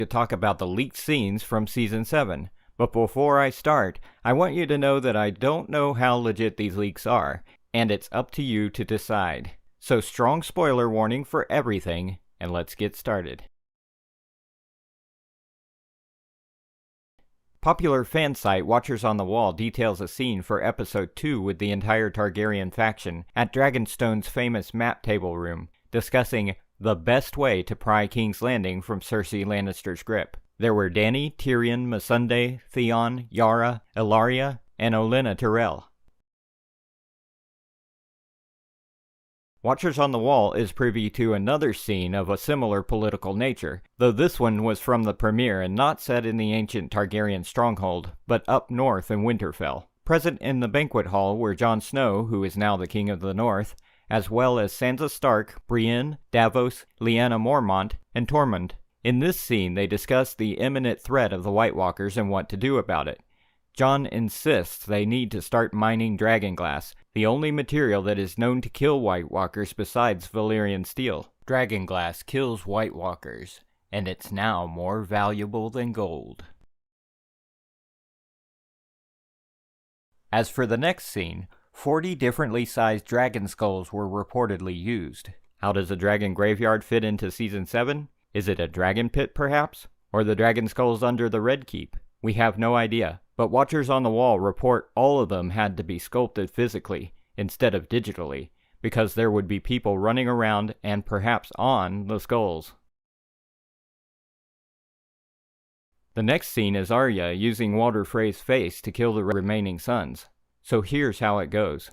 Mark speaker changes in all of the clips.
Speaker 1: to talk about the leaked scenes from Season 7. But before I start, I want you to know that I don't know how legit these leaks are, and it's up to you to decide. So strong spoiler warning for everything, and let's get started. Popular fan site Watchers on the Wall details a scene for Episode 2 with the entire Targaryen faction at Dragonstone's famous map table room, discussing the best way to pry King's Landing from Cersei Lannister's grip. There were Dany, Tyrion, Missandei, Theon, Yara, Ellaria, and Olenna Tyrell. Watchers on the Wall is privy to another scene of a similar political nature, though this one was from the premiere and not set in the ancient Targaryen stronghold, but up north in Winterfell. Present in the banquet hall were Jon Snow, who is now the King of the North, as well as Sansa Stark, Brienne, Davos, Lyanna Mormont, and Tormund. In this scene, they discuss the imminent threat of the White Walkers and what to do about it. Jon insists they need to start mining Dragonglass, the only material that is known to kill White Walkers besides Valyrian steel. Dragonglass kills White Walkers, and it's now more valuable than gold. As for the next scene, 40 differently sized dragon skulls were reportedly used. How does a dragon graveyard fit into Season 7? Is it a dragon pit, perhaps? Or the dragon skulls under the Red Keep? We have no idea, but Watchers on the Wall report all of them had to be sculpted physically, instead of digitally, because there would be people running around and perhaps on the skulls. The next scene is Arya using Walder Frey's face to kill the remaining sons. So here's how it goes.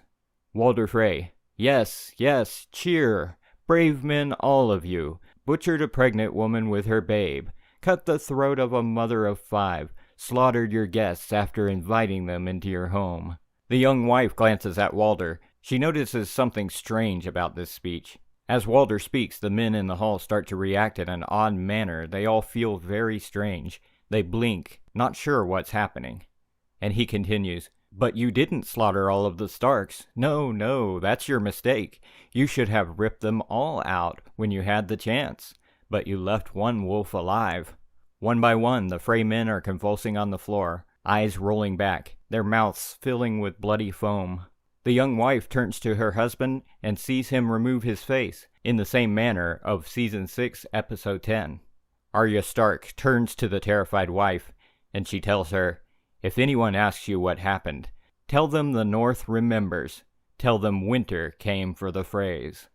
Speaker 1: Walder Frey: "Yes, yes, cheer! Brave men all of you! Butchered a pregnant woman with her babe, cut the throat of a mother of 5, slaughtered your guests after inviting them into your home." The young wife glances at Walder. She notices something strange about this speech. As Walder speaks, the men in the hall start to react in an odd manner. They all feel very strange. They blink, not sure what's happening. And he continues, "But you didn't slaughter all of the Starks. No, that's your mistake. You should have ripped them all out when you had the chance. But you left one wolf alive." One by one, the Frey men are convulsing on the floor, eyes rolling back, their mouths filling with bloody foam. The young wife turns to her husband and sees him remove his face, in the same manner of Season 6, Episode 10. Arya Stark turns to the terrified wife, and she tells her, "If anyone asks you what happened, tell them the North remembers. Tell them winter came for the Freys."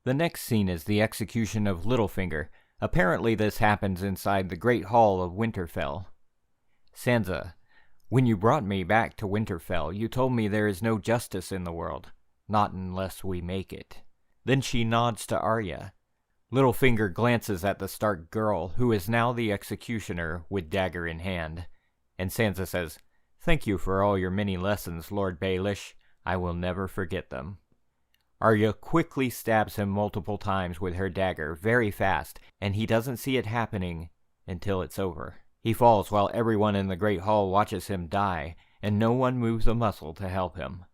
Speaker 1: The next scene is the execution of Littlefinger. Apparently this happens inside the Great Hall of Winterfell. Sansa: "When you brought me back to Winterfell, you told me there is no justice in the world. Not unless we make it." Then she nods to Arya. Littlefinger glances at the Stark girl, who is now the executioner with dagger in hand. And Sansa says, "Thank you for all your many lessons, Lord Baelish. I will never forget them." Arya quickly stabs him multiple times with her dagger, very fast, and he doesn't see it happening until it's over. He falls while everyone in the Great Hall watches him die, and no one moves a muscle to help him.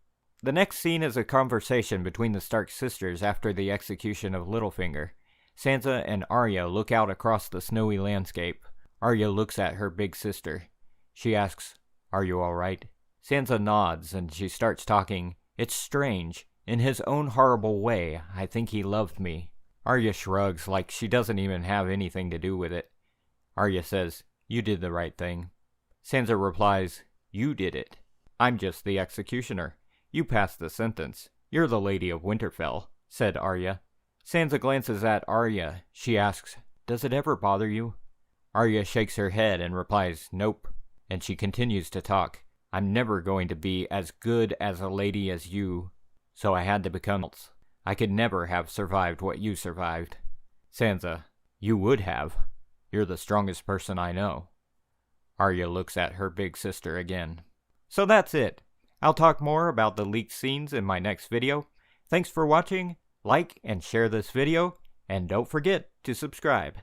Speaker 1: The next scene is a conversation between the Stark sisters after the execution of Littlefinger. Sansa and Arya look out across the snowy landscape. Arya looks at her big sister. She asks, "Are you all right?" Sansa nods, and she starts talking. "It's strange. In his own horrible way, I think he loved me." Arya shrugs like she doesn't even have anything to do with it. Arya says, "You did the right thing." Sansa replies, "You did it. I'm just the executioner. You passed the sentence. You're the Lady of Winterfell," said Arya. Sansa glances at Arya. She asks, "Does it ever bother you?" Arya shakes her head and replies, "Nope." And she continues to talk. "I'm never going to be as good as a lady as you, so I had to become else. I could never have survived what you survived." Sansa: "You would have. You're the strongest person I know." Arya looks at her big sister again. So that's it. I'll talk more about the leaked scenes in my next video. Thanks for watching. Like and share this video, and don't forget to subscribe.